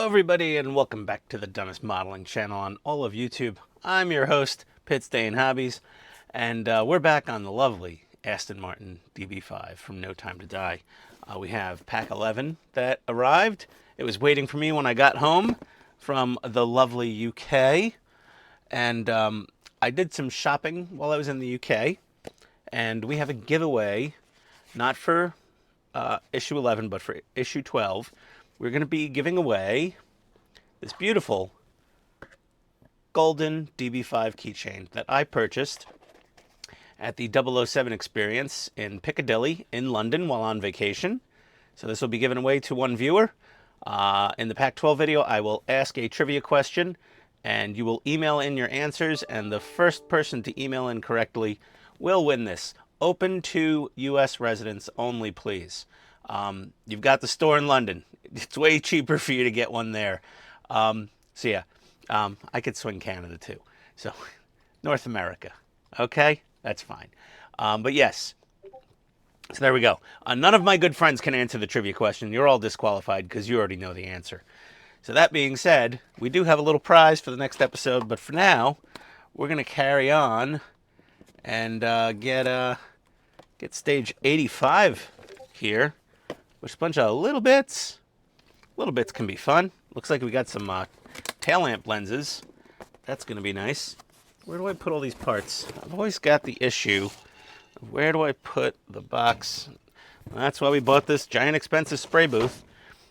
Hello everybody and welcome back to the dumbest modeling channel on all of YouTube. I'm your host, Pitts Day and Hobbies, and we're back on the lovely Aston Martin DB5 from No Time to Die. We have pack 11 that arrived. It was waiting for me when I got home from the lovely UK, and I did some shopping while I was in the UK, and we have a giveaway, not for issue 11, but for issue 12. We're going to be giving away this beautiful golden DB5 keychain that I purchased at the 007 experience in Piccadilly in London while on vacation. So this will be given away to one viewer. In the Pack 12 video, I will ask a trivia question, and you will email in your answers, and the first person to email in correctly will win this. Open to U.S. residents only, please. You've got the store in London. It's way cheaper for you to get one there. I could swing Canada too. So North America. Okay, that's fine. But yes, so there we go. None of my good friends can answer the trivia question. You're all disqualified because you already know the answer. So that being said, we do have a little prize for the next episode, but for now, we're going to carry on and get stage 85 here, which is a bunch of little bits. Little bits can be fun. Looks like we got some tail lamp lenses. That's going to be nice. Where do I put all these parts? I've always got the issue of where do I put the box. Well, that's why we bought this giant expensive spray booth.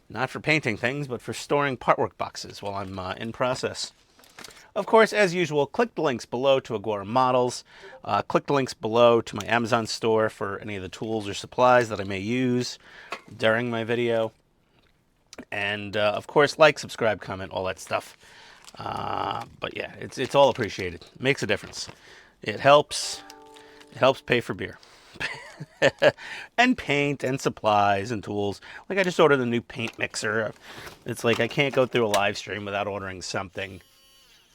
Not for painting things, but for storing partwork boxes while I'm in process. Of course, as usual, click the links below to Agora Models. Click the links below to my Amazon store for any of the tools or supplies that I may use during my video. And, of course, like, subscribe, comment, all that stuff. But, yeah, it's all appreciated. It makes a difference. It helps pay for beer. And paint and supplies and tools. Like, I just ordered a new paint mixer. It's like I can't go through a live stream without ordering something.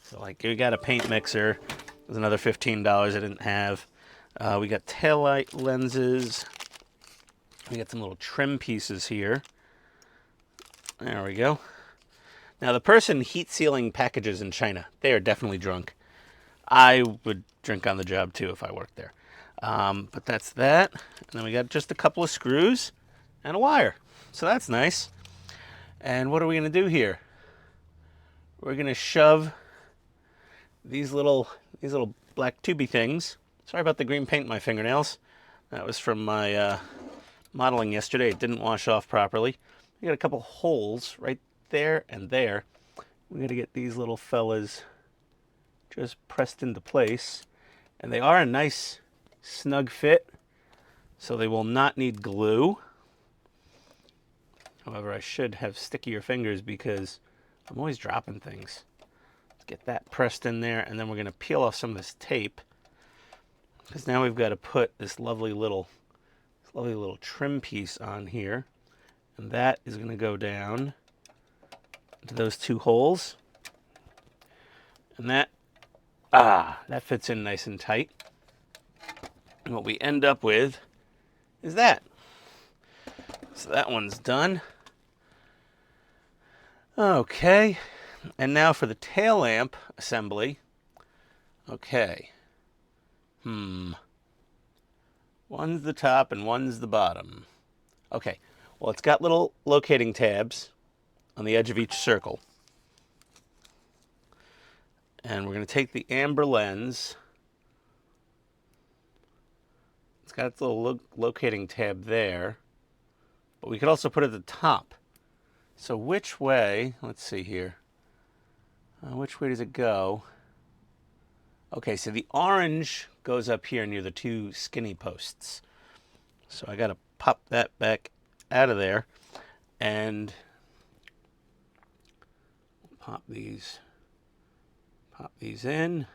So, like, we got a paint mixer. There's another $15 I didn't have. We got taillight lenses. We got some little trim pieces here. There we go. Now, the person heat sealing packages in China, they are definitely drunk. I would drink on the job, too, if I worked there. But that's that. And then we got just a couple of screws and a wire. So that's nice. And what are we going to do here? We're going to shove these little black tubey things. Sorry about the green paint in my fingernails. That was from my modeling yesterday. It didn't wash off properly. We got a couple holes right there and there. We got to get these little fellas just pressed into place. And they are a nice snug fit, so they will not need glue. However, I should have stickier fingers because I'm always dropping things. Let's get that pressed in there, and then we're going to peel off some of this tape, because now we've got to put this lovely little trim piece on here. And that is going to go down to those two holes. And that fits in nice and tight. And what we end up with is that. So that one's done. Okay. And now for the tail lamp assembly. Okay. One's the top and one's the bottom. Okay. Well, it's got little locating tabs on the edge of each circle. And we're going to take the amber lens. It's got its little locating tab there. But we could also put it at the top. So which way, let's see here. Which way does it go? Okay, so the orange goes up here near the two skinny posts. So I got to pop that back out of there and pop these in.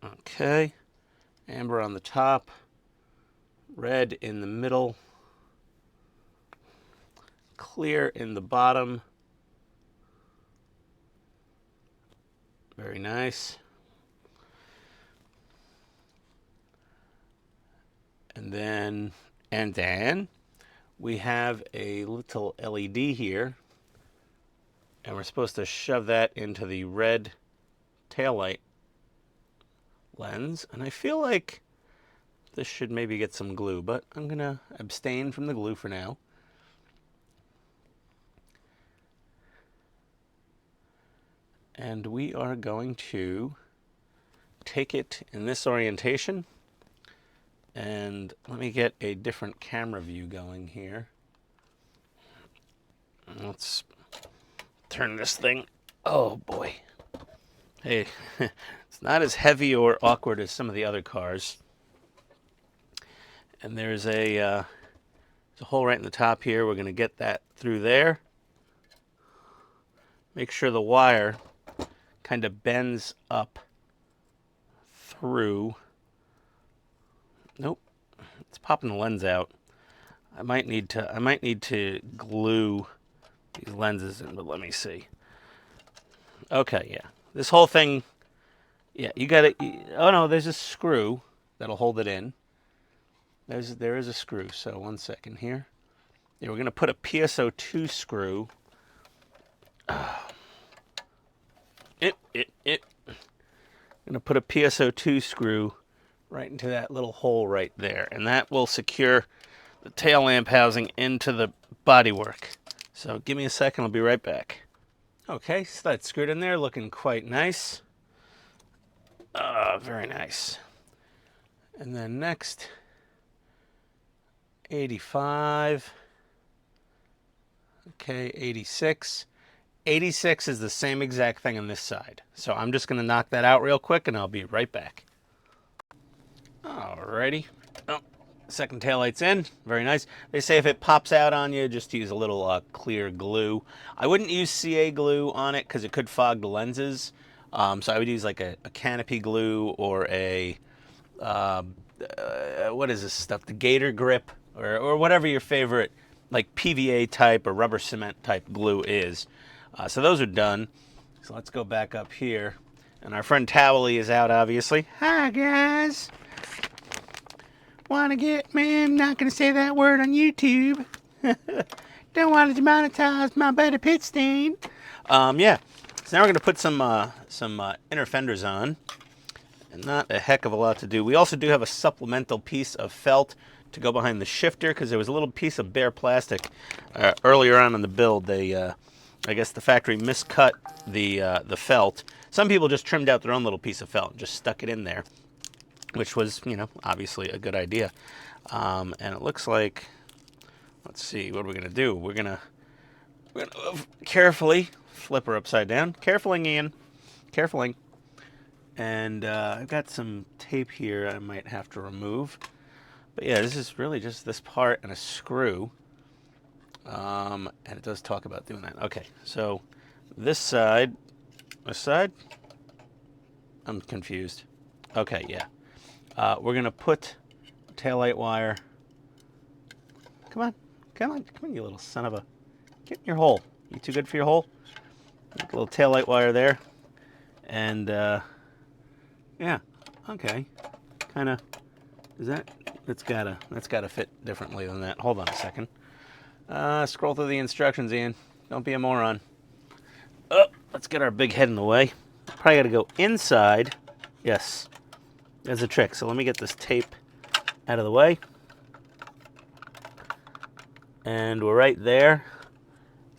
Okay, amber on the top, red in the middle, clear in the bottom. Very nice. And then we have a little LED here And we're supposed to shove that into the red taillight lens. And I feel like this should maybe get some glue, but I'm going to abstain from the glue for now. And we are going to take it in this orientation. And let me get a different camera view going here. Let's turn this thing. Oh boy. Hey, it's not as heavy or awkward as some of the other cars. And there's a hole right in the top here. We're going to get that through there. Make sure the wire kind of bends up through. Nope, it's popping the lens out. I might need to glue these lenses in, but let me see. Okay, yeah, this whole thing. Yeah, you got it. Oh no, there's a screw that'll hold it in. There is a screw. So 1 second here. Yeah, we're gonna put a PSO2 screw. I'm gonna put a PSO2 screw right into that little hole right there, and that will secure the tail lamp housing into the bodywork. So give me a second, I'll be right back. Okay, so that's screwed in there, looking quite nice. Very nice. And then next, 85. Okay, 86. 86 is the same exact thing on this side. So I'm just going to knock that out real quick and I'll be right back. Alrighty. Oh, second taillight's in. Very nice. They say if it pops out on you, just use a little clear glue. I wouldn't use CA glue on it because it could fog the lenses. So I would use like a canopy glue or a, what is this stuff? The Gator Grip or whatever your favorite like PVA type or rubber cement type glue is. So those are done. So let's go back up here. And our friend Towley is out, obviously. Hi, guys. Want to get, man, I'm not going to say that word on YouTube. Don't want to demonetize my buddy Pit Stain. Yeah. So now we're going to put some inner fenders on. And not a heck of a lot to do. We also do have a supplemental piece of felt to go behind the shifter because there was a little piece of bare plastic earlier on in the build. They, I guess the factory miscut the felt. Some people just trimmed out their own little piece of felt and just stuck it in there, which was, you know, obviously a good idea. And it looks like, let's see, what are we going to do? We're gonna carefully flip her upside down. Carefuling, Ian. Carefuling. And I've got some tape here I might have to remove. But yeah, this is really just this part and a screw. And it does talk about doing that. Okay, so this side, I'm confused. Okay, yeah. We're going to put taillight wire. Come on, you little son of a... Get in your hole. You too good for your hole? A little taillight wire there. And, yeah, okay. Kind of, is that... That's gotta fit differently than that. Hold on a second. Scroll through the instructions, Ian. Don't be a moron. Oh, let's get our big head in the way. Probably got to go inside. Yes, there's a trick. So let me get this tape out of the way. And we're right there.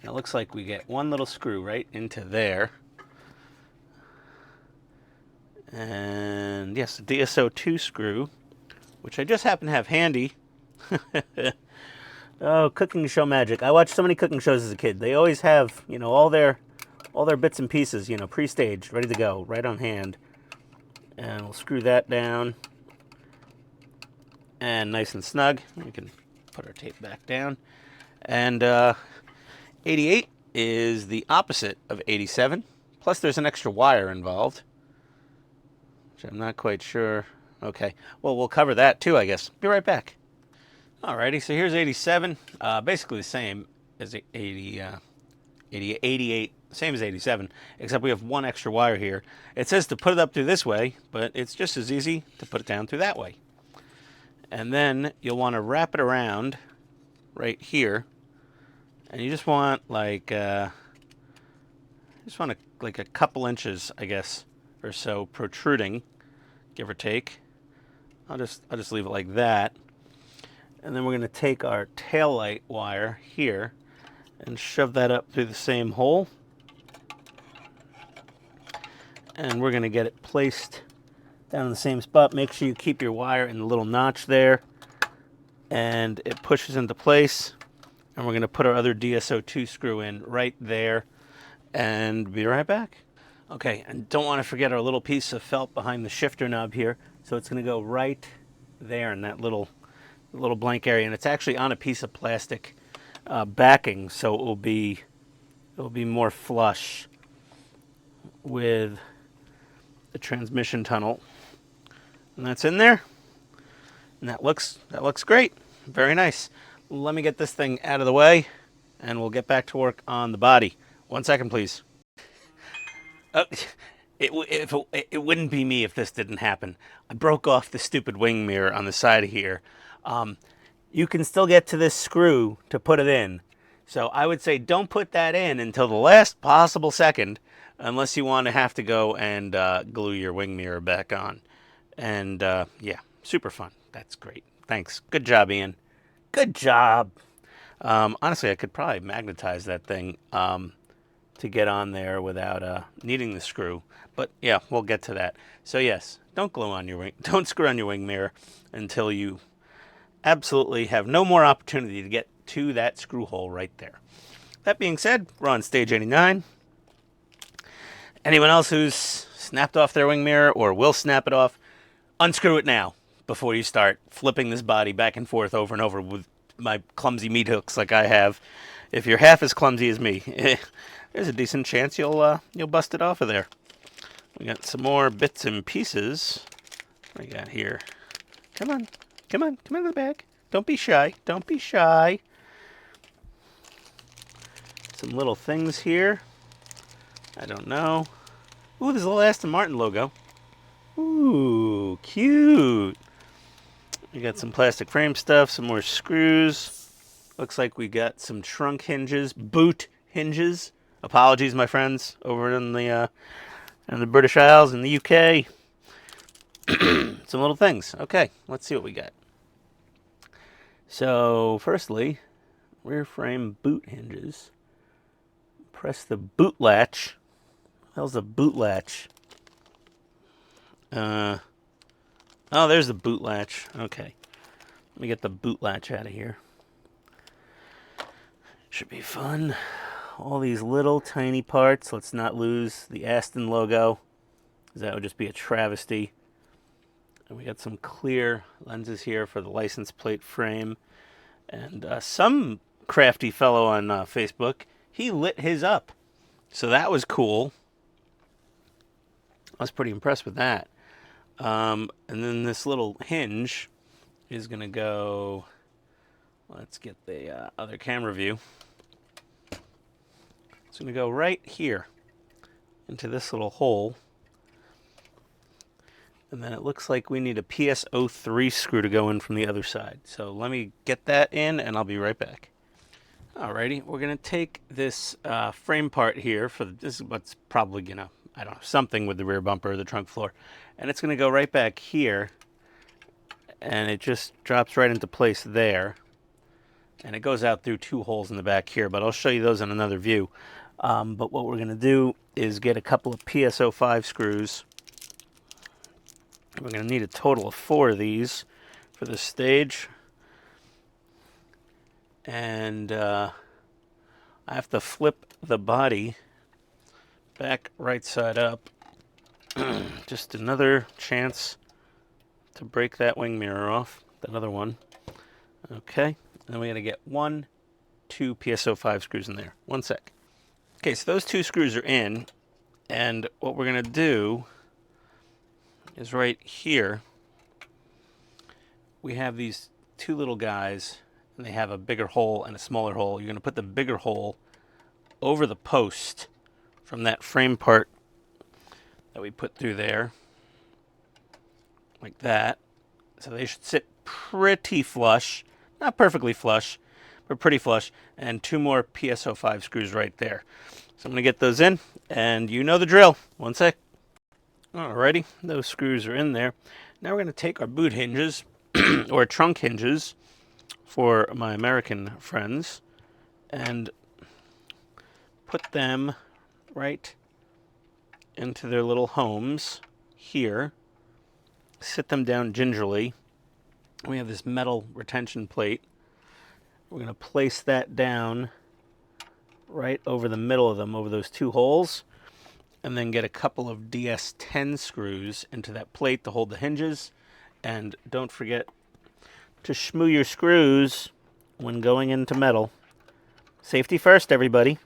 It looks like we get one little screw right into there. And yes, a DSO2 screw, which I just happen to have handy. Oh, cooking show magic. I watched so many cooking shows as a kid. They always have, you know, all their bits and pieces, you know, pre-staged, ready to go, right on hand. And we'll screw that down. And nice and snug. We can put our tape back down. And 88 is the opposite of 87. Plus there's an extra wire involved, which I'm not quite sure. Okay, well, we'll cover that too, I guess. Be right back. Alrighty, so here's 87. Basically the same as 88, same as 87, except we have one extra wire here. It says to put it up through this way, but it's just as easy to put it down through that way. And then you'll want to wrap it around right here. And you just want like just want like a couple inches, I guess, or so protruding, give or take. I'll just leave it like that. And then we're going to take our tail light wire here and shove that up through the same hole. And we're going to get it placed down in the same spot. Make sure you keep your wire in the little notch there. And it pushes into place. And we're going to put our other DSO2 screw in right there and be right back. Okay, and don't want to forget our little piece of felt behind the shifter knob here. So it's going to go right there in that little blank area, and it's actually on a piece of plastic backing, so it will be more flush with the transmission tunnel. And that's in there, and that looks great, very nice. Let me get this thing out of the way, and we'll get back to work on the body. 1 second, please. It wouldn't be me if this didn't happen. I broke off the stupid wing mirror on the side of here. You can still get to this screw to put it in. So I would say don't put that in until the last possible second, unless you want to have to go and glue your wing mirror back on. And yeah, super fun. That's great. Thanks. Good job, Ian. Good job. Honestly, I could probably magnetize that thing to get on there without needing the screw. But yeah, we'll get to that. So yes, don't screw on your wing mirror until you absolutely have no more opportunity to get to that screw hole right there. That being said, we're on stage 89. Anyone else who's snapped off their wing mirror or will snap it off, unscrew it now before you start flipping this body back and forth over and over with my clumsy meat hooks like I have. If you're half as clumsy as me, there's a decent chance you'll bust it off of there. We got some more bits and pieces. What do we got here? Come on to the bag. Don't be shy. Don't be shy. Some little things here. I don't know. Ooh, there's a little Aston Martin logo. Ooh, cute. We got some plastic frame stuff, some more screws. Looks like we got some trunk hinges, boot hinges. Apologies, my friends, over in the British Isles in the UK. Some little things. Okay, let's see what we got. So, firstly, rear frame boot hinges. Press the boot latch. What the hell's a boot latch? Oh, there's the boot latch. Okay. Let me get the boot latch out of here. Should be fun. All these little tiny parts. Let's not lose the Aston logo, because that would just be a travesty. And we got some clear lenses here for the license plate frame. And some crafty fellow on Facebook, he lit his up. So that was cool. I was pretty impressed with that. And then this little hinge is going to go... Let's get the other camera view. It's going to go right here into this little hole. And then it looks like we need a PSO3 screw to go in from the other side. So let me get that in and I'll be right back. Alrighty, we're going to take this frame part here. This is what's probably going to, I don't know, something with the rear bumper or the trunk floor. And it's going to go right back here. And it just drops right into place there. And it goes out through 2 holes in the back here, but I'll show you those in another view. But what we're going to do is get a couple of PSO5 screws. We're going to need a total of 4 of these for this stage. And I have to flip the body back right side up. Just another chance to break that wing mirror off, that other one. Okay, and then we got to get 2 PSO5 screws in there. 1 sec. Okay, so those 2 screws are in, and what we're going to do is right here, we have these 2 little guys, and they have a bigger hole and a smaller hole. You're going to put the bigger hole over the post from that frame part that we put through there, like that. So they should sit pretty flush, not perfectly flush, but pretty flush, and 2 more PSO5 screws right there. So I'm going to get those in, and you know the drill. One sec. Alrighty, those screws are in there. Now we're going to take our boot hinges, or trunk hinges, for my American friends, and put them right into their little homes here. Sit them down gingerly. We have this metal retention plate. We're going to place that down right over the middle of them, over those two holes, and then get a couple of DS10 screws into that plate to hold the hinges. And don't forget to schmoo your screws when going into metal. Safety first, everybody.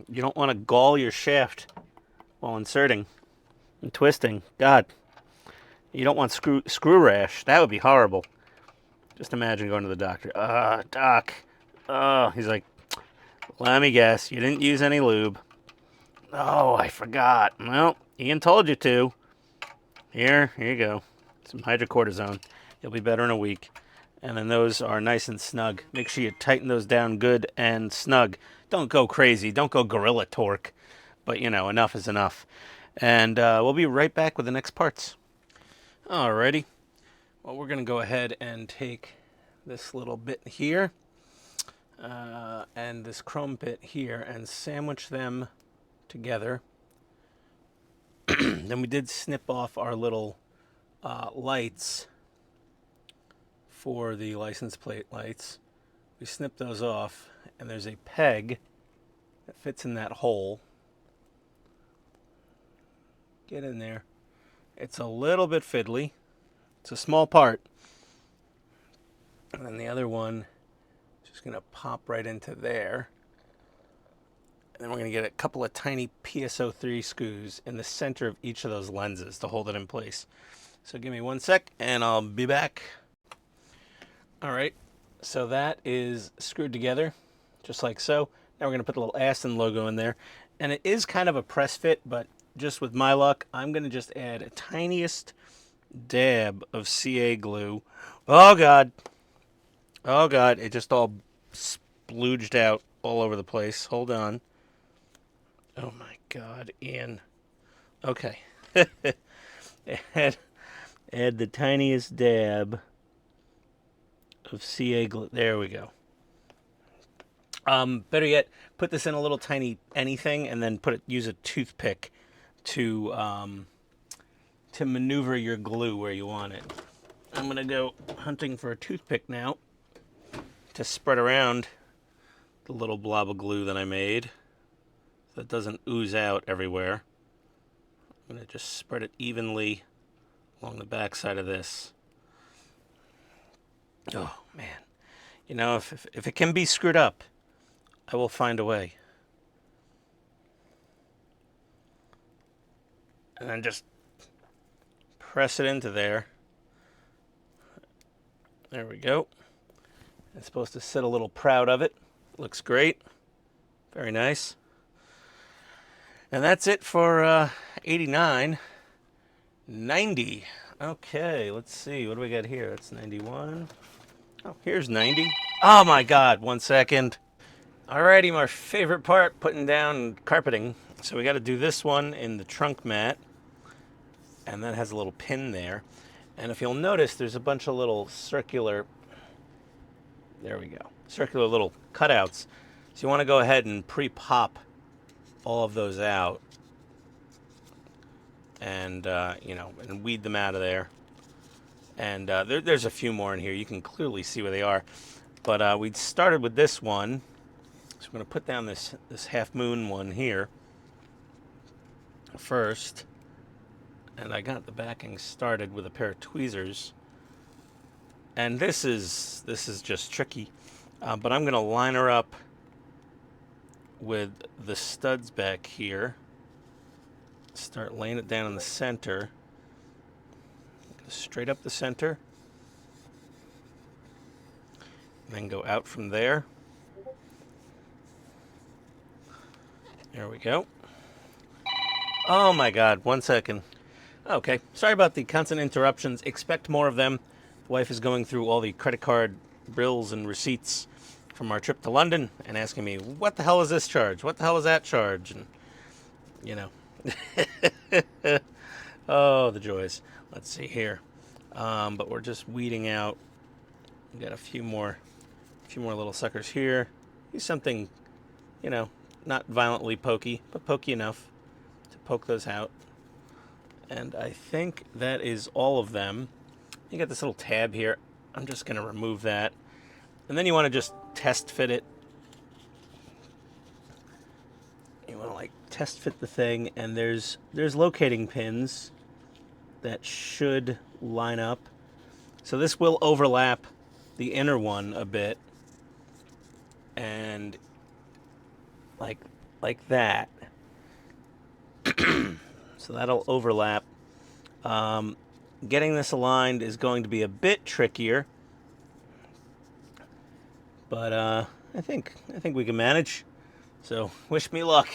You don't want to gall your shaft while inserting and twisting. God, you don't want screw rash. That would be horrible. Just imagine going to the doctor. Doc. He's like, let me guess, you didn't use any lube. Oh, I forgot. Well, Ian told you to. Here you go. Some hydrocortisone. You'll be better in a week. And then those are nice and snug. Make sure you tighten those down good and snug. Don't go crazy. Don't go gorilla torque. But, you know, enough is enough. And we'll be right back with the next parts. Alrighty. Well, we're going to go ahead and take this little bit here and this chrome bit here and sandwich them together. Then we did snip off our little lights for the license plate lights. We snipped those off, and there's a peg that fits in that hole. Get in there. It's a little bit fiddly. It's a small part. And then the other one is just going to pop right into there. And then we're going to get a couple of tiny PSO3 screws in the center of each of those lenses to hold it in place. So give me one sec, and I'll be back. All right, so that is screwed together, just like so. Now we're going to put the little Aston logo in there. And it is kind of a press fit, but just with my luck, I'm going to just add a tiniest dab of CA glue. Oh, God. Oh, God. It just all splooged out all over the place. Hold on. Oh, my God, Ian. Okay. add the tiniest dab of CA glue. There we go. Better yet, put this in a little tiny anything, and then use a toothpick to maneuver your glue where you want it. I'm gonna go hunting for a toothpick now to spread around the little blob of glue that I made so it doesn't ooze out everywhere. I'm gonna just spread it evenly along the back side of this. Oh man, you know, if it can be screwed up, I will find a way. And then just press it into there. There we go. It's supposed to sit a little proud of it. Looks great. Very nice. And that's it for 89. 90. Okay, let's see. What do we got here? That's 91. Oh, here's 90. Oh my God, 1 second. Alrighty, my favorite part, putting down carpeting. So we got to do this one in the trunk mat. And that has a little pin there. And if you'll notice, there's a bunch of little circular, there we go, circular little cutouts. So you want to go ahead and pre-pop all of those out. And, you know, and weed them out of there. And there's a few more in here. You can clearly see where they are. But we started with this one. So we're going to put down this half moon one here first. And I got the backing started with a pair of tweezers. And this is just tricky. But I'm going to line her up with the studs back here. Start laying it down in the center. Straight up the center. And then go out from there. There we go. Oh my God, 1 second. Okay, sorry about the constant interruptions. Expect more of them. The wife is going through all the credit card bills and receipts from our trip to London and asking me, what the hell is this charge? What the hell is that charge? And, you know. Oh, the joys. Let's see here. But we're just weeding out. We got a few more little suckers here. Use something, you know, not violently pokey, but pokey enough to poke those out. And I think that is all of them. You got this little tab here. I'm just going to remove that. And then you want to just test fit it. You want to like test fit the thing, and there's locating pins that should line up. So this will overlap the inner one a bit, and like that. So that'll overlap. Getting this aligned is going to be a bit trickier, but I think we can manage. So wish me luck.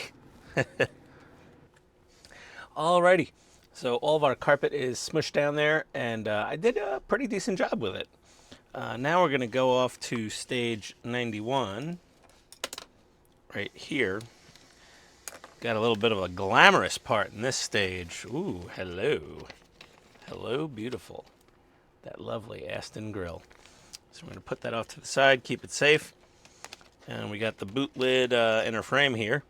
Alrighty, so all of our carpet is smushed down there, and I did a pretty decent job with it. Now we're going to go off to stage 91, right here. Got a little bit of a glamorous part in this stage. Ooh, hello. Hello, beautiful. That lovely Aston grill. So we're going to put that off to the side, keep it safe. And we got the boot lid inner frame here.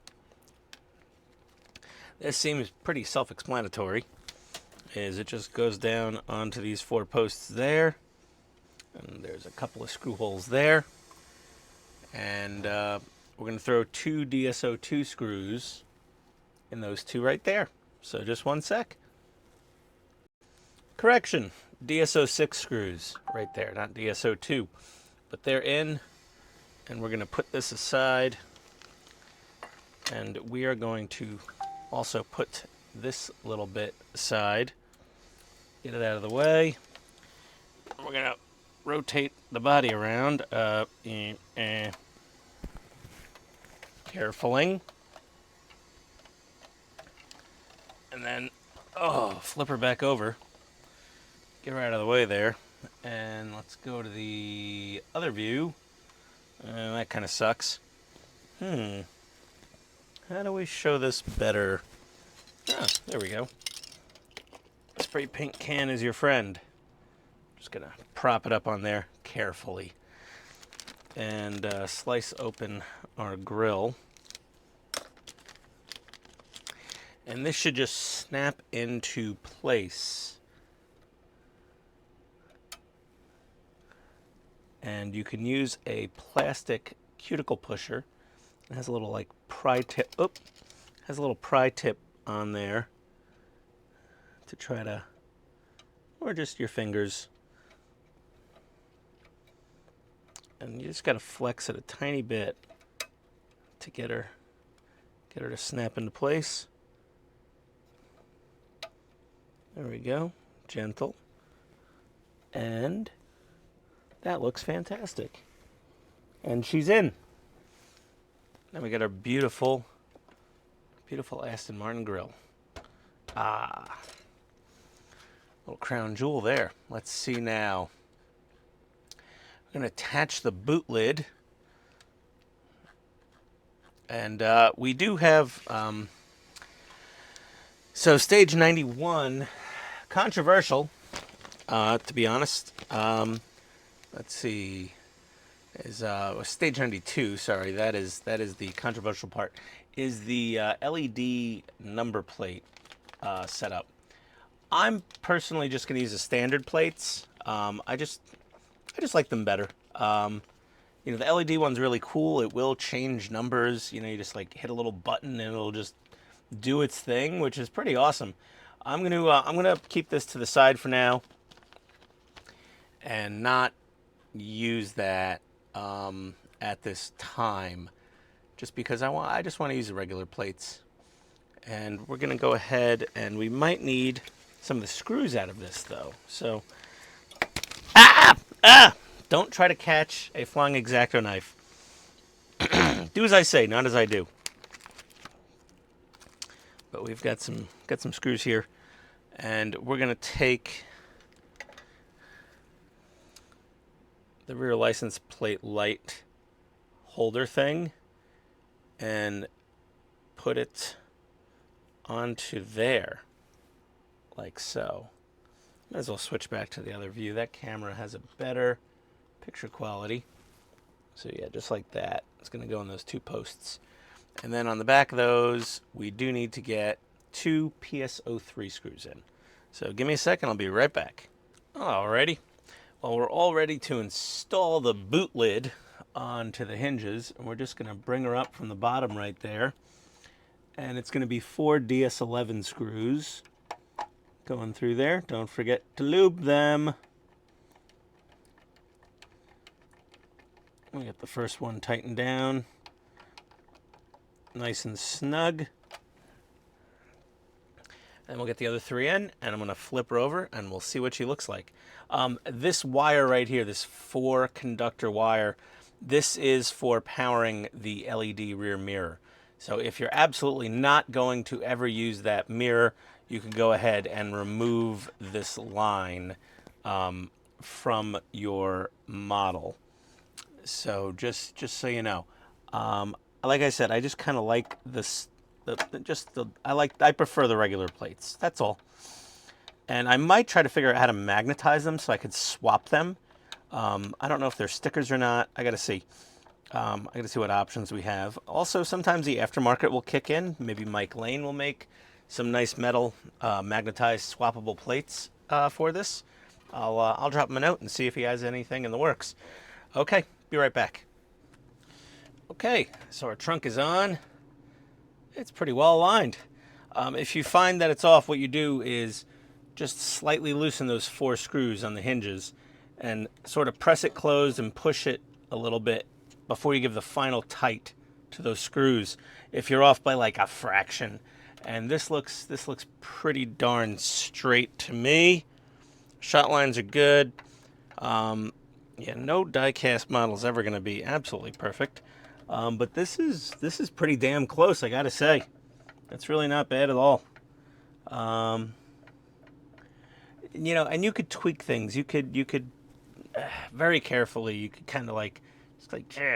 This seems pretty self-explanatory, as it just goes down onto these 4 posts there. And there's a couple of screw holes there. And we're going to throw 2 DSO2 screws in those 2 right there. So just 1 sec. Correction, DSO6 screws right there, not DSO2. But they're in, and we're going to put this aside. And we are going to also put this little bit aside. Get it out of the way. We're going to rotate the body around. Carefully. And then, flip her back over. Get her out of the way there. And let's go to the other view. That kind of sucks. How do we show this better? Ah, there we go. Spray paint can is your friend. Just going to prop it up on there carefully. And slice open our grill. And this should just snap into place. And you can use a plastic cuticle pusher. It has a little like pry tip. Has a little pry tip on there to try to, or just your fingers. And you just got to flex it a tiny bit to get her to snap into place. There we go, gentle. And that looks fantastic. And she's in. Now we got our beautiful, beautiful Aston Martin grill. Ah, little crown jewel there. Let's see now. I'm going to attach the boot lid. And we do have, so stage 91, controversial, to be honest. Let's see, is stage 92, sorry, that is the controversial part, is the LED number plate setup. I'm personally just going to use the standard plates. I just like them better. You know, the LED one's really cool. It will change numbers. You know, you just like hit a little button and it'll just do its thing, which is pretty awesome. I'm gonna keep this to the side for now and not use that at this time, just because I just want to use the regular plates. And we're gonna go ahead, and we might need some of the screws out of this though. So, don't try to catch a flying X-Acto knife. Do as I say, not as I do. But we've got some screws here, and we're gonna take the rear license plate light holder thing and put it onto there, like so. Might as well switch back to the other view. That camera has a better picture quality. So yeah, just like that. It's going to go in those 2 posts. And then on the back of those, we do need to get 2 PS03 screws in. So give me a second, I'll be right back. Alrighty. Well, we're all ready to install the boot lid onto the hinges, and we're just going to bring her up from the bottom right there. And it's going to be 4 DS11 screws going through there. Don't forget to lube them. We got the first one tightened down, nice and snug. And we'll get the other 3 in, and I'm going to flip her over, and we'll see what she looks like. This wire right here, this 4 conductor wire, this is for powering the LED rear mirror. So if you're absolutely not going to ever use that mirror, you can go ahead and remove this line from your model. So just so you know, like I said, I just kind of like this. I prefer the regular plates. That's all. And I might try to figure out how to magnetize them so I could swap them. I don't know if they're stickers or not. I got to see. I got to see what options we have. Also, sometimes the aftermarket will kick in. Maybe Mike Lane will make some nice metal magnetized swappable plates for this. I'll drop him a note and see if he has anything in the works. Okay, be right back. Okay, so our trunk is on. It's pretty well aligned. If you find that it's off, what you do is just slightly loosen those 4 screws on the hinges and sort of press it closed and push it a little bit before you give the final tight to those screws if you're off by like a fraction. And this looks pretty darn straight to me. Shot lines are good. Yeah, no die-cast model is ever going to be absolutely perfect. But this is pretty damn close, I gotta say. That's really not bad at all. You know, and you could tweak things. You could very carefully. You could kind of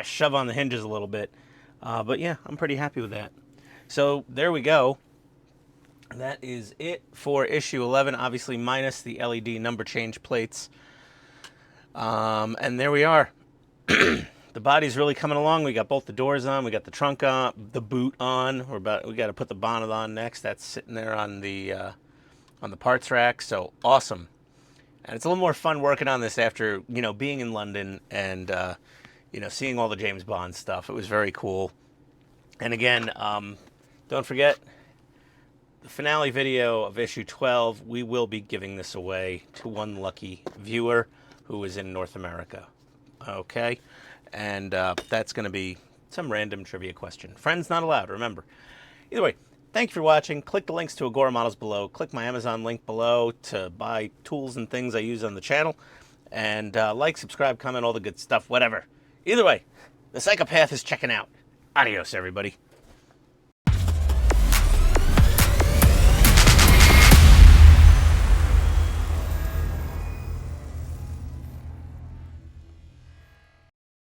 shove on the hinges a little bit. But yeah, I'm pretty happy with that. So there we go. That is it for issue 11. Obviously, minus the LED number change plates. And there we are. The body's really coming along. We got both the doors on. We got the trunk on, the boot on. We got to put the bonnet on next. That's sitting there on the parts rack. So awesome. And it's a little more fun working on this after, you know, being in London and, you know, seeing all the James Bond stuff. It was very cool. And again, don't forget the finale video of issue 12. We will be giving this away to one lucky viewer who is in North America. Okay. And that's going to be some random trivia question. Friends not allowed, remember. Either way, thank you for watching. Click the links to Agora Models below. Click my Amazon link below to buy tools and things I use on the channel. And like, subscribe, comment, all the good stuff, whatever. Either way, the psychopath is checking out. Adios, everybody.